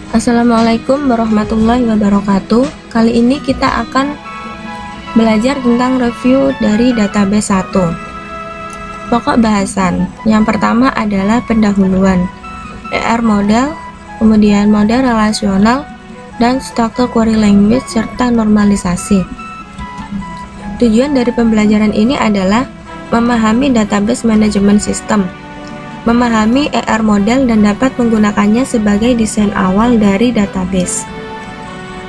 Assalamualaikum warahmatullahi wabarakatuh. Kali ini kita akan belajar tentang review dari database 1. Pokok bahasan yang pertama adalah pendahuluan, ER model, kemudian model relasional, dan struktur query language, serta normalisasi. Tujuan dari pembelajaran ini adalah memahami database management system, memahami ER model dan dapat menggunakannya sebagai desain awal dari database,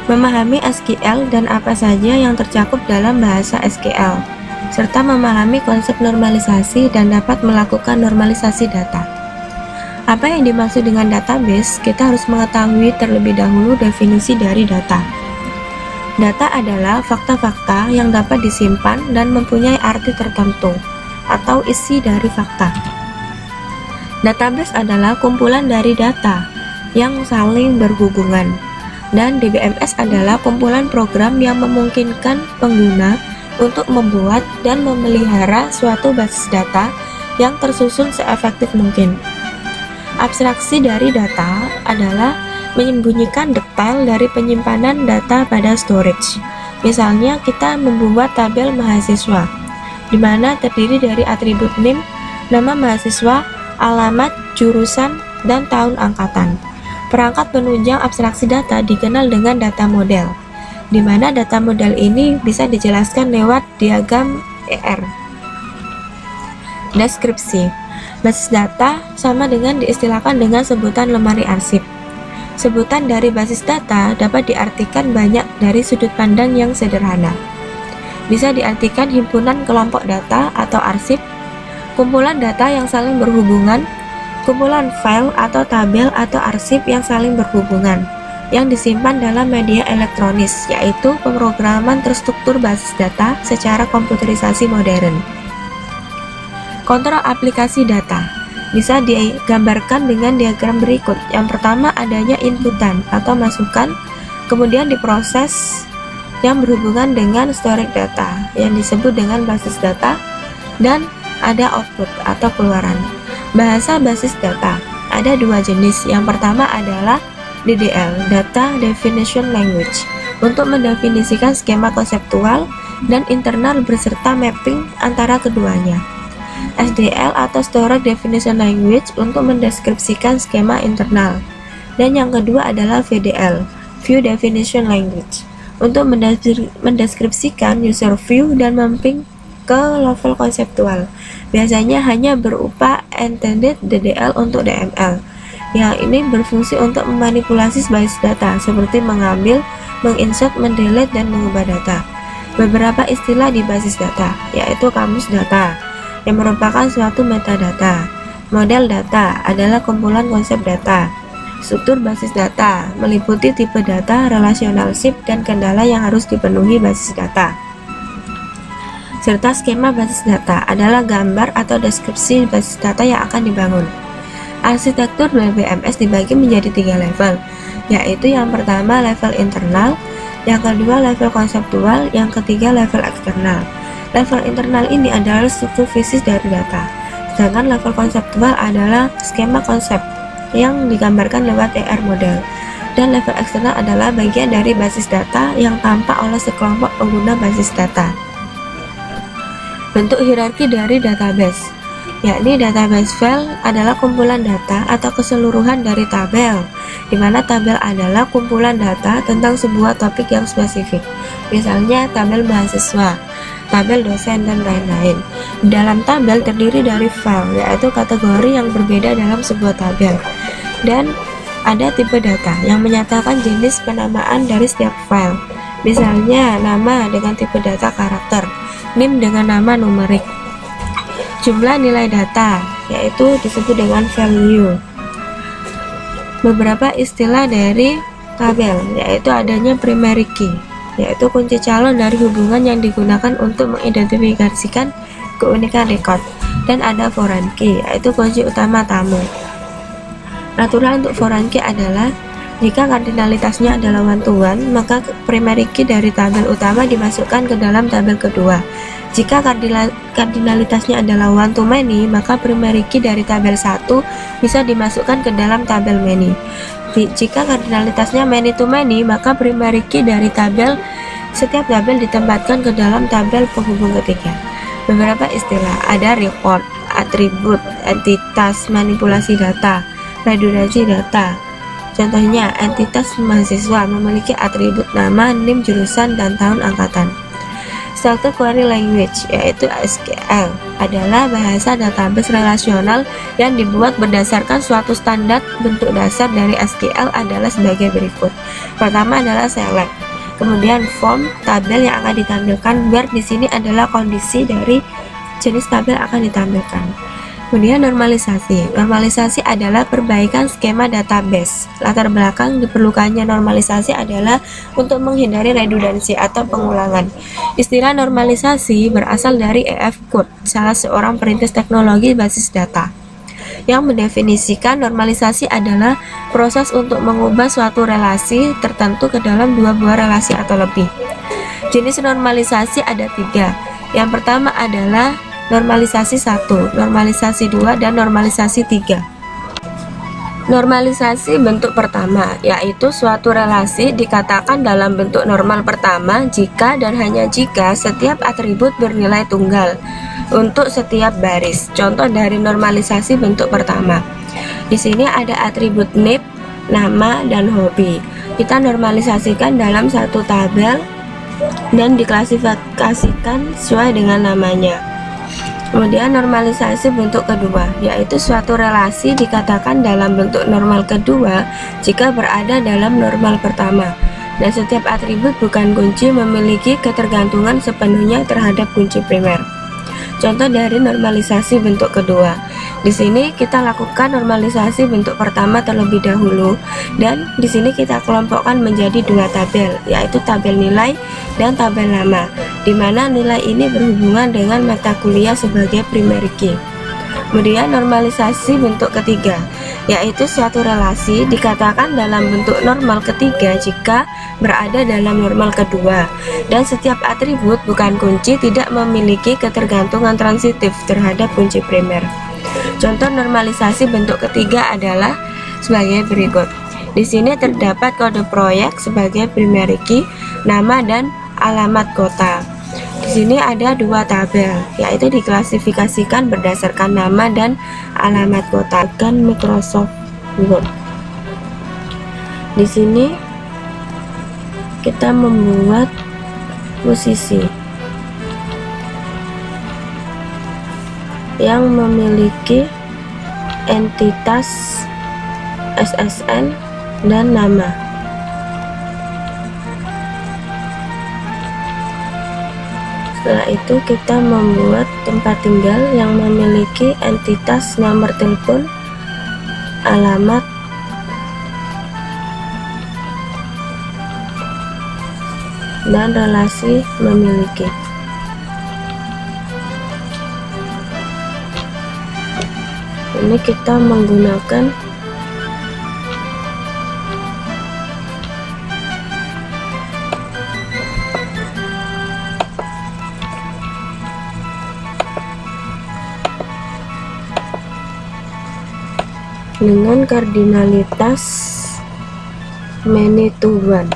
memahami SQL dan apa saja yang tercakup dalam bahasa SQL, serta memahami konsep normalisasi dan dapat melakukan normalisasi data. Apa yang dimaksud dengan database? Kita harus mengetahui terlebih dahulu definisi dari data. Data adalah fakta-fakta yang dapat disimpan dan mempunyai arti tertentu atau isi dari fakta. Database adalah kumpulan dari data yang saling berhubungan, dan DBMS adalah kumpulan program yang memungkinkan pengguna untuk membuat dan memelihara suatu basis data yang tersusun seefektif mungkin. Abstraksi dari data adalah menyembunyikan detail dari penyimpanan data pada storage. Misalnya, kita membuat tabel mahasiswa, di mana terdiri dari atribut NIM, nama mahasiswa, alamat, jurusan, dan tahun angkatan. Perangkat penunjang abstraksi data dikenal dengan data model, di mana data model ini bisa dijelaskan lewat diagram ER. Deskripsi. Basis data sama dengan diistilahkan dengan sebutan lemari arsip. Sebutan dari basis data dapat diartikan banyak dari sudut pandang yang sederhana. Bisa diartikan himpunan kelompok data atau arsip, kumpulan data yang saling berhubungan, kumpulan file atau tabel atau arsip yang saling berhubungan, yang disimpan dalam media elektronis, yaitu pemrograman terstruktur basis data secara komputerisasi modern. Kontrol aplikasi data bisa digambarkan dengan diagram berikut. Yang pertama, adanya inputan atau masukan, kemudian diproses yang berhubungan dengan storage data yang disebut dengan basis data, dan ada output atau keluaran. Bahasa basis data ada dua jenis. Yang pertama adalah DDL, Data Definition Language, untuk mendefinisikan skema konseptual dan internal beserta mapping antara keduanya. SDL atau Storage Definition Language untuk mendeskripsikan skema internal. Dan yang kedua adalah VDL, View Definition Language, untuk mendeskripsikan user view dan mapping ke level konseptual. Biasanya hanya berupa intended DDL untuk DML. Yang ini berfungsi untuk memanipulasi basis data, seperti mengambil, menginsert, mendelete, dan mengubah data. Beberapa istilah di basis data, yaitu kamus data, yang merupakan suatu metadata. Model data adalah kumpulan konsep data. Struktur basis data meliputi tipe data, relationship, dan kendala yang harus dipenuhi basis data. Serta skema basis data adalah gambar atau deskripsi basis data yang akan dibangun. Arsitektur DBMS dibagi menjadi 3 level, yaitu yang pertama level internal, yang kedua level konseptual, yang ketiga level eksternal. Level internal ini adalah struktur fisik dari data, sedangkan level konseptual adalah skema konsep yang digambarkan lewat ER model, dan level eksternal adalah bagian dari basis data yang tampak oleh sekelompok pengguna basis data. Bentuk hierarki dari database, yakni database file adalah kumpulan data atau keseluruhan dari tabel, di mana tabel adalah kumpulan data tentang sebuah topik yang spesifik, misalnya tabel mahasiswa, tabel dosen, dan lain-lain. Dalam tabel terdiri dari file, yaitu kategori yang berbeda dalam sebuah tabel, dan ada tipe data yang menyatakan jenis penamaan dari setiap file, misalnya nama dengan tipe data karakter, NIM dengan nama numerik. Jumlah nilai data, yaitu disebut dengan value. Beberapa istilah dari tabel, yaitu adanya primary key, yaitu kunci calon dari hubungan yang digunakan untuk mengidentifikasikan keunikan record, dan ada foreign key, yaitu kunci utama tamu. Aturan untuk foreign key adalah jika kardinalitasnya adalah one-to-one, maka primary key dari tabel utama dimasukkan ke dalam tabel kedua. Jika kardinalitasnya adalah one-to-many, maka primary key dari tabel 1 bisa dimasukkan ke dalam tabel many. Jika kardinalitasnya many to many, maka primary key dari setiap tabel ditempatkan ke dalam tabel penghubung ketiga. Beberapa istilah ada: record, atribut, entitas, manipulasi data, redundansi data. Contohnya, entitas mahasiswa memiliki atribut nama, NIM, jurusan, dan tahun angkatan. Structured Query Language, yaitu SQL, adalah bahasa database relasional yang dibuat berdasarkan suatu standar. Bentuk dasar dari SQL adalah sebagai berikut. Pertama adalah select, kemudian form, tabel yang akan ditampilkan, where di sini adalah kondisi dari jenis tabel akan ditampilkan. Kemudian normalisasi. Normalisasi adalah perbaikan skema database. Latar belakang diperlukannya normalisasi adalah untuk menghindari redundansi atau pengulangan. Istilah normalisasi berasal dari E.F. Cook, salah seorang perintis teknologi basis data, yang mendefinisikan normalisasi adalah proses untuk mengubah suatu relasi tertentu ke dalam dua buah relasi atau lebih. Jenis normalisasi ada 3. Yang pertama adalah normalisasi 1, normalisasi 2, dan normalisasi 3. Normalisasi bentuk pertama, yaitu suatu relasi dikatakan dalam bentuk normal pertama jika dan hanya jika setiap atribut bernilai tunggal untuk setiap baris. Contoh dari normalisasi bentuk pertama. Di sini ada atribut NIP, nama, dan hobi. Kita normalisasikan dalam satu tabel dan diklasifikasikan sesuai dengan namanya. Kemudian normalisasi bentuk kedua, yaitu suatu relasi dikatakan dalam bentuk normal kedua jika berada dalam normal pertama, dan setiap atribut bukan kunci memiliki ketergantungan sepenuhnya terhadap kunci primer. Contoh dari normalisasi bentuk kedua. Di sini kita lakukan normalisasi bentuk pertama terlebih dahulu, dan di sini kita kelompokkan menjadi 2 tabel, yaitu tabel nilai dan tabel nama, di mana nilai ini berhubungan dengan mata kuliah sebagai primary key. Kemudian normalisasi bentuk ketiga, yaitu suatu relasi dikatakan dalam bentuk normal ketiga jika berada dalam normal kedua, dan setiap atribut bukan kunci tidak memiliki ketergantungan transitif terhadap kunci primer. Contoh normalisasi bentuk ketiga adalah sebagai berikut. Di sini terdapat kode proyek sebagai primary key, nama, dan alamat kota. Di sini ada 2 tabel, yaitu diklasifikasikan berdasarkan nama dan alamat kota dan Microsoft Word. Di sini kita membuat musisi yang memiliki entitas SSN dan nama. Setelah itu kita membuat tempat tinggal yang memiliki entitas nomor telepon, alamat, dan relasi memiliki. Ini kita menggunakan dengan kardinalitas many to one.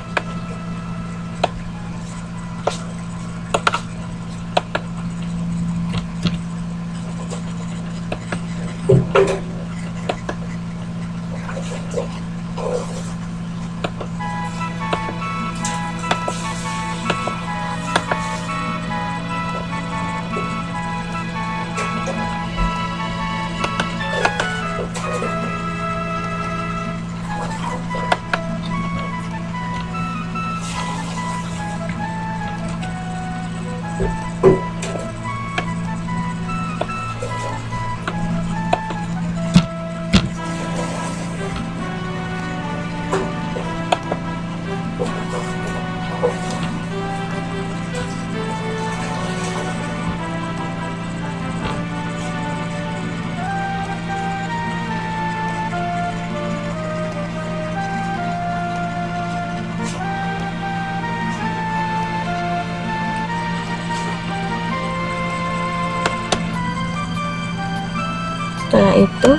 Setelah itu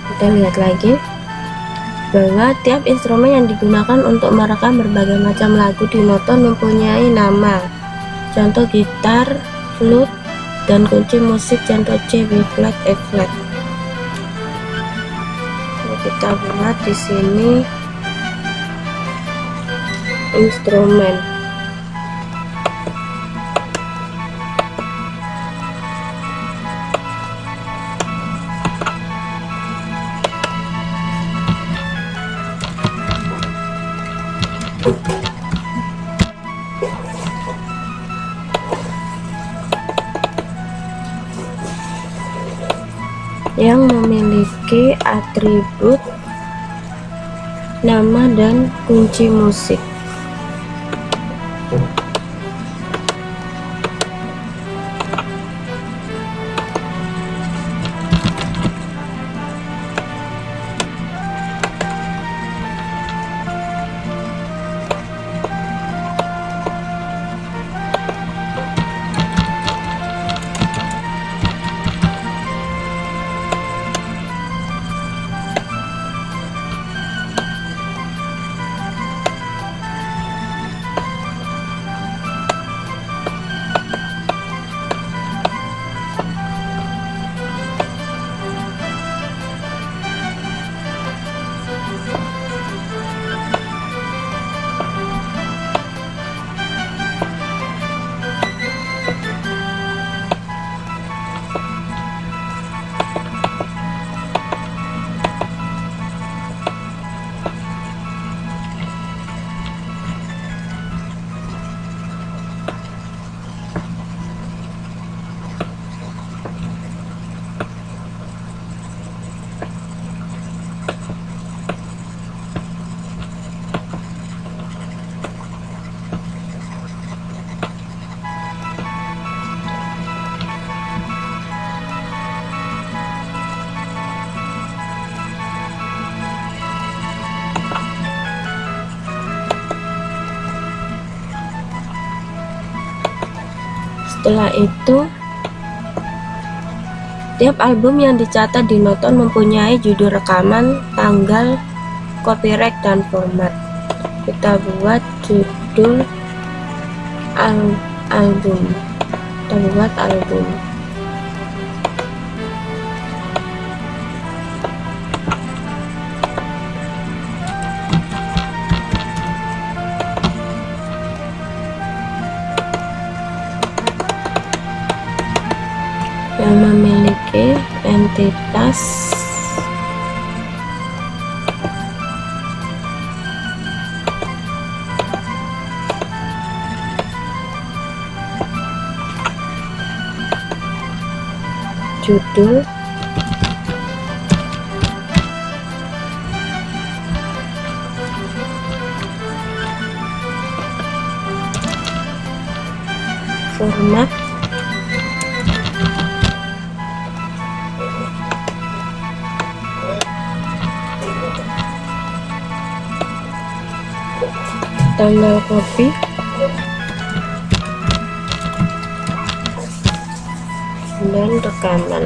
kita lihat lagi bahwa tiap instrumen yang digunakan untuk merekam berbagai macam lagu di Noton mempunyai nama. Contoh gitar, flute, dan kunci musik contoh C, B flat, E flat. Ini kita buat di sini instrumen. Yang memiliki atribut nama dan kunci musik. Setelah itu, tiap album yang dicatat di Noton mempunyai judul rekaman, tanggal, copyright, dan format. Kita buat judul album. Kita buat album. Yang memiliki entitas judul, format, tanggal copy, dan rekaman.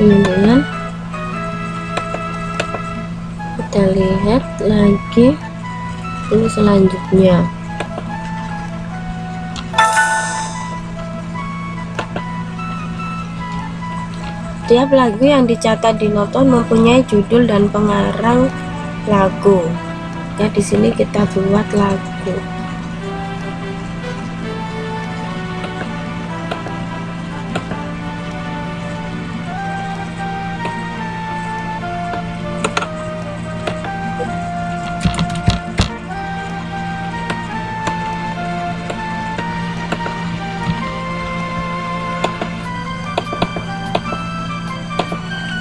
Kemudian kita lihat lagi ini selanjutnya. Tiap lagu yang dicatat di noton mempunyai judul dan pengarang lagu. Nah, di sini kita buat lagu.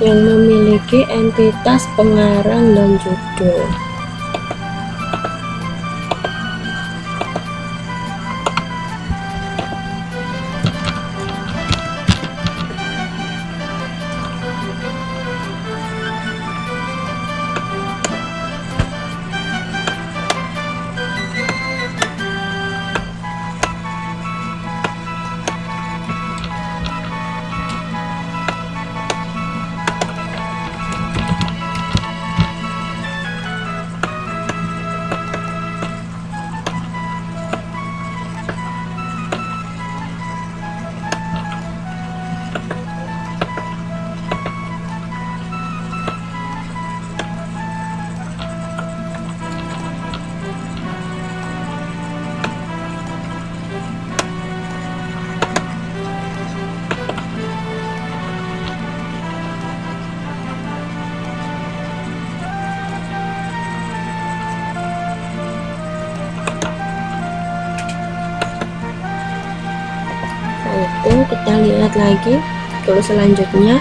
Yang memiliki entitas pengarang dan judul. Itu kita lihat lagi. Terus selanjutnya,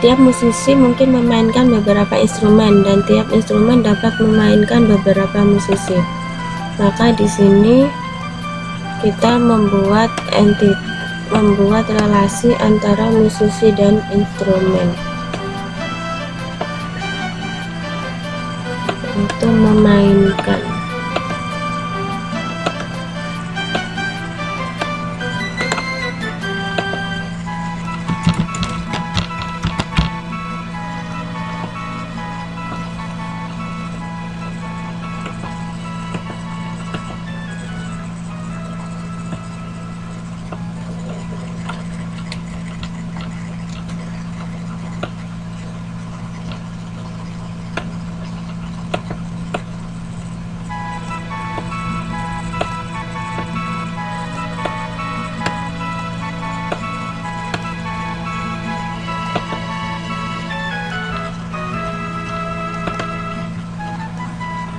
tiap musisi mungkin memainkan beberapa instrumen dan tiap instrumen dapat memainkan beberapa musisi. Maka di sini kita membuat relasi antara musisi dan instrumen untuk memainkan.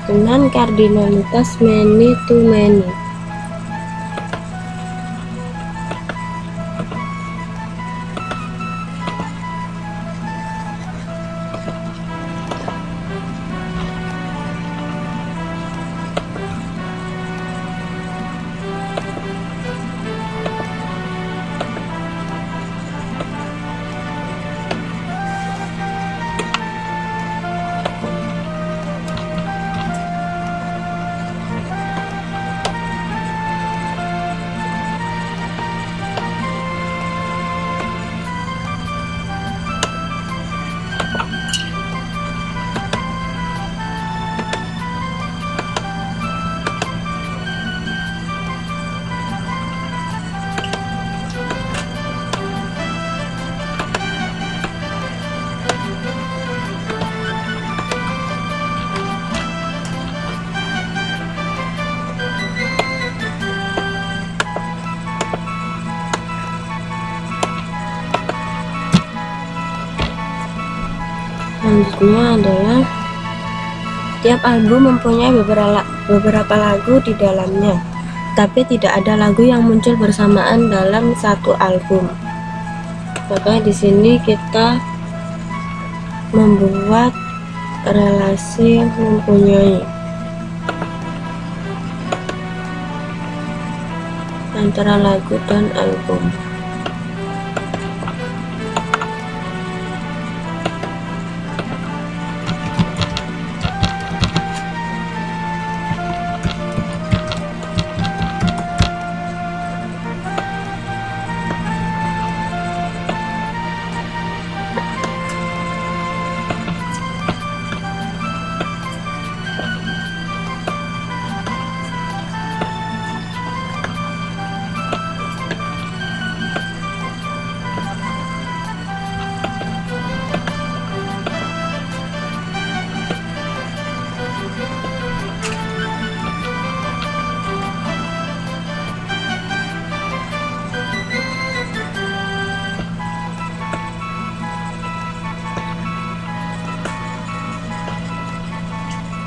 Dengan kardinalitas many to many. Selanjutnya adalah tiap album mempunyai beberapa lagu di dalamnya, tapi tidak ada lagu yang muncul bersamaan dalam satu album. Maka di sini kita membuat relasi mempunyai antara lagu dan album.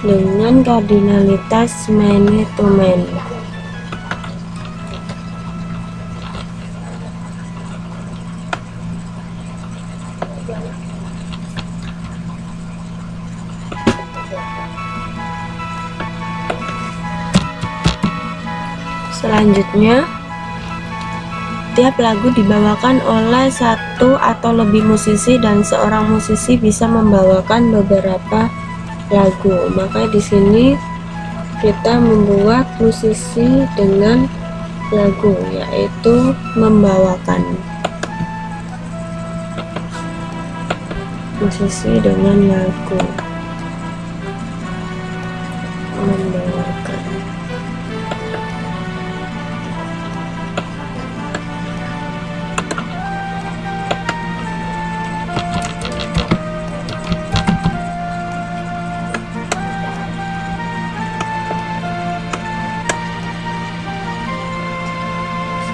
dengan kardinalitas many to many. Selanjutnya, tiap lagu dibawakan oleh satu atau lebih musisi dan seorang musisi bisa membawakan beberapa lagu. Maka di sini kita membuat musisi dengan lagu, yaitu membawakan. Musisi dengan lagu, membawakan.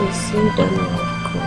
Musisi dan lagu.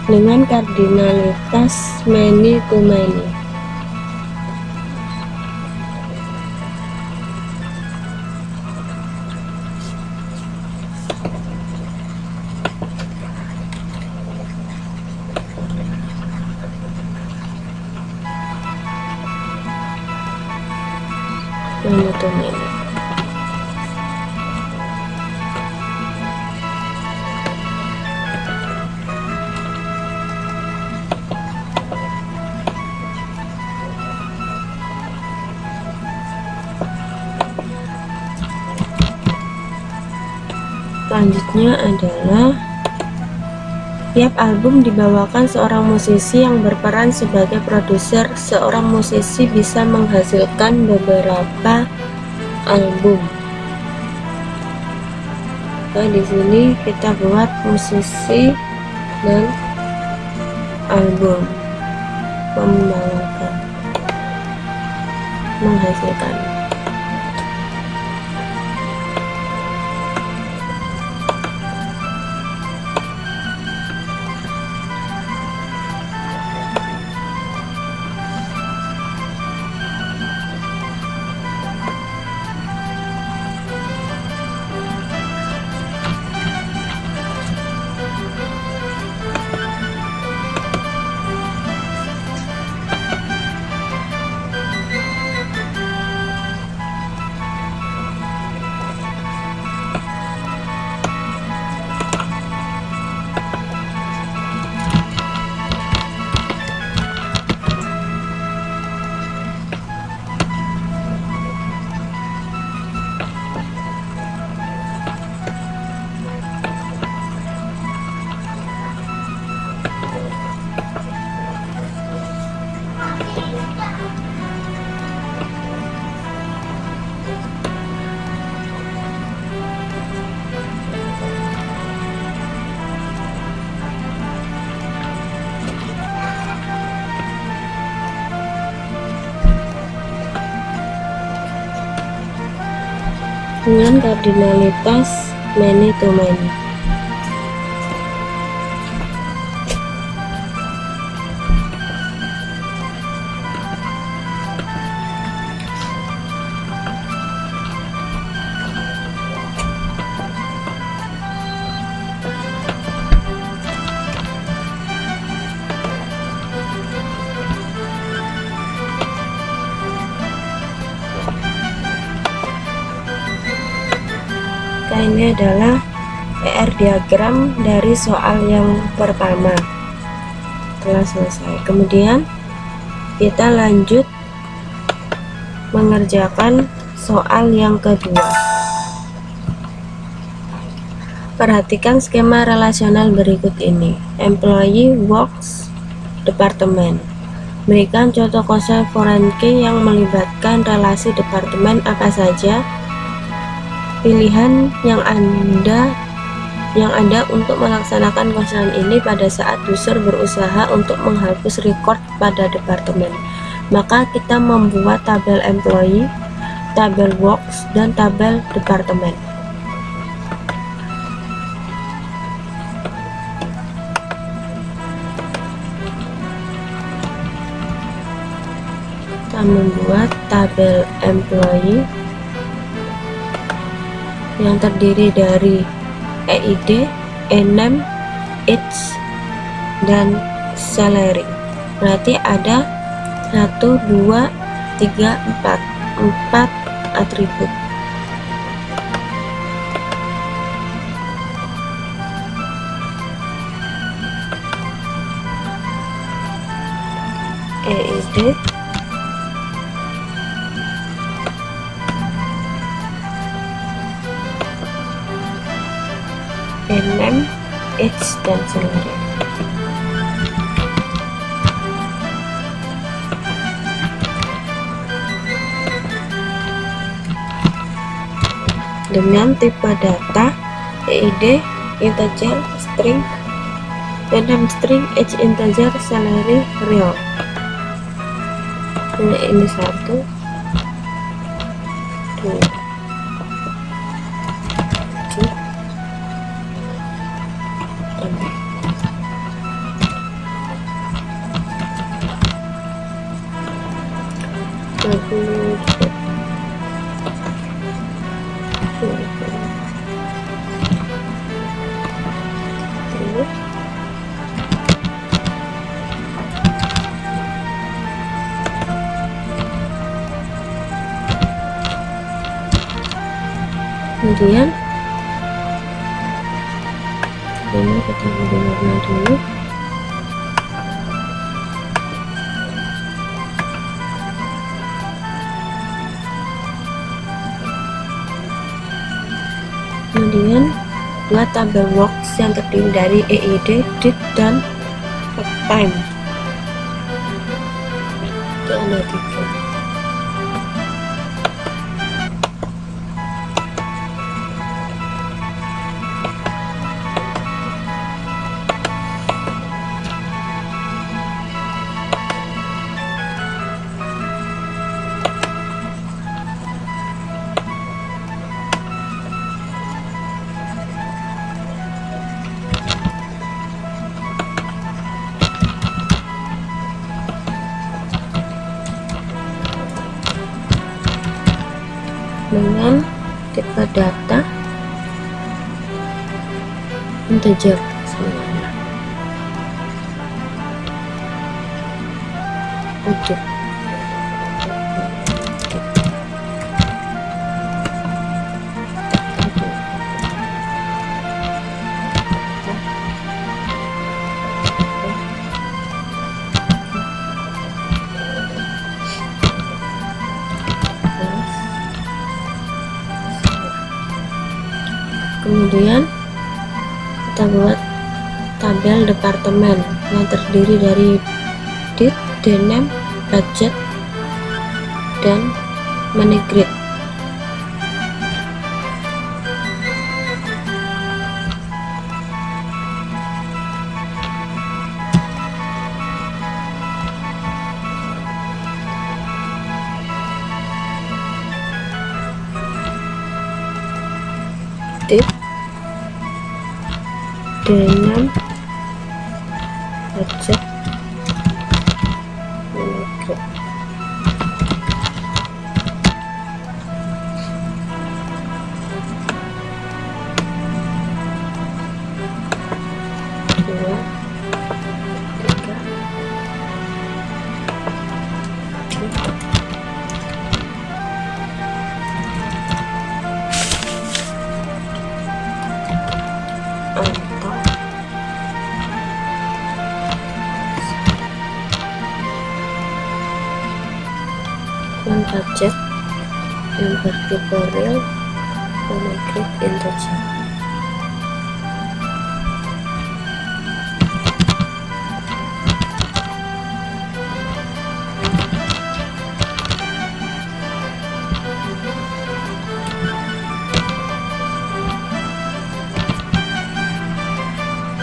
Dengan kardinalitas many to many. Many to many. Selanjutnya adalah tiap album dibawakan seorang musisi yang berperan sebagai produser. Seorang musisi bisa menghasilkan beberapa album. Nah, di sini kita buat musisi dan album, membawakan, menghasilkan. dengan kardinalitas many to many. Ini adalah PR diagram dari soal yang pertama. Telah selesai. Kemudian kita lanjut mengerjakan soal yang kedua. Perhatikan skema relasional berikut ini. Employee, works, departemen. Berikan contoh konsep forenke yang melibatkan relasi departemen apa saja. Pilihan yang ada untuk melaksanakan konselan ini pada saat user berusaha untuk menghapus record pada departemen. Maka kita membuat tabel employee, tabel works, dan tabel departemen. Kita membuat tabel employee yang terdiri dari EID, name, age, dan salary. Berarti ada 1, 2, 3, 4 atribut. EID, name, age, dan salary. Dengan tipe data EID integer, string, name string, age integer, salary real. Ini 1, 2, kemudian ini kita beri warna dulu. Kemudian buat tabel works yang terdiri dari EID, date, dan time. Itu ada 3. Dengan tipe data integer semuanya. Utuh. Kemudian kita buat tabel departemen yang terdiri dari date, name, budget, dan money grid. edit dengan budget monograph. Dua, tiga, budget yang bertipe real monograph integer.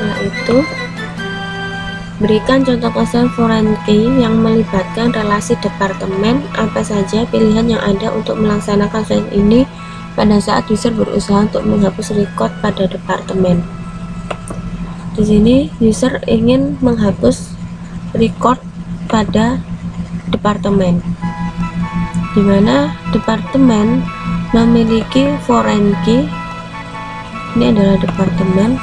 Nah, itu berikan contoh kosong foreign key yang melibatkan relasi departemen. Apa saja pilihan yang ada untuk melaksanakan file ini pada saat user berusaha untuk menghapus record pada departemen. Di sini user ingin menghapus record pada departemen, di mana departemen memiliki foreign key. Ini adalah departemen.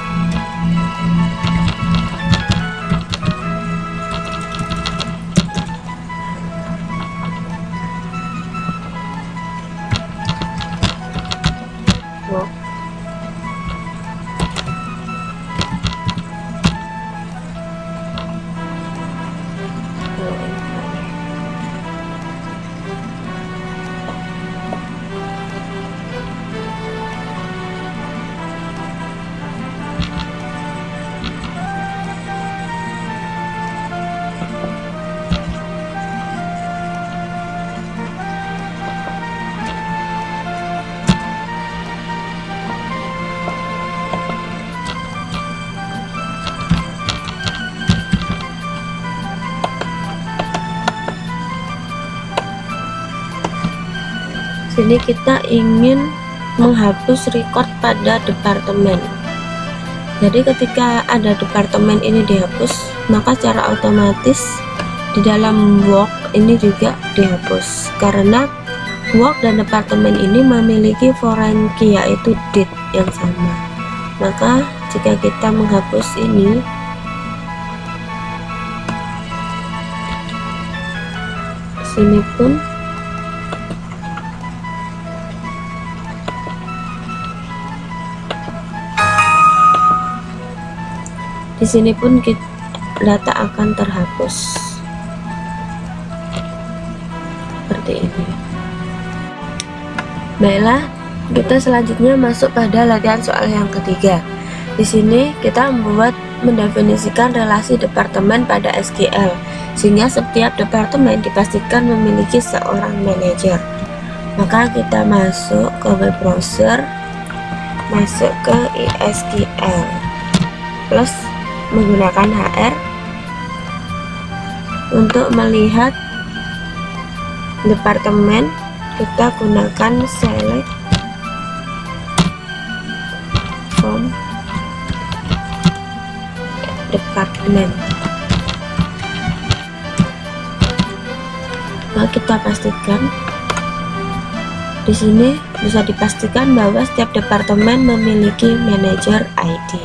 Sini kita ingin menghapus record pada departemen. Jadi ketika ada departemen ini dihapus, maka secara otomatis di dalam work ini juga dihapus, karena work dan departemen ini memiliki foreign key yaitu date yang sama. Maka jika kita menghapus ini, sini pun di sini pun data akan terhapus seperti ini. Baiklah, kita selanjutnya masuk pada latihan soal yang ketiga. Di sini kita mendefinisikan relasi departemen pada SQL, sehingga setiap departemen dipastikan memiliki seorang manajer. Maka kita masuk ke web browser, masuk ke SQL plus menggunakan HR untuk melihat departemen. Kita gunakan select from department. Nah, kita pastikan di sini bisa dipastikan bahwa setiap departemen memiliki manajer ID.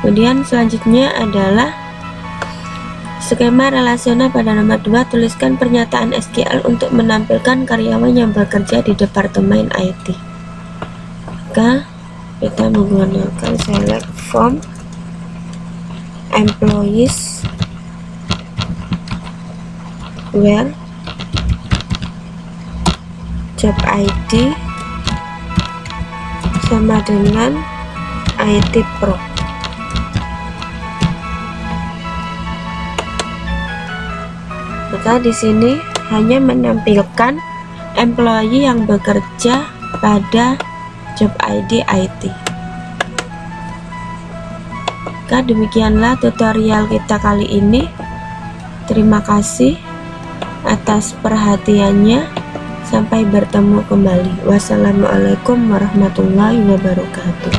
Kemudian selanjutnya adalah skema relasional pada nomor 2. Tuliskan pernyataan SQL untuk menampilkan karyawan yang bekerja di departemen IT. Maka kita menggunakan select from employees where job ID sama dengan IT Pro. Maka di sini hanya menampilkan employee yang bekerja pada job ID IT. Maka demikianlah tutorial kita kali ini. Terima kasih atas perhatiannya. Sampai bertemu kembali. Wassalamualaikum warahmatullahi wabarakatuh.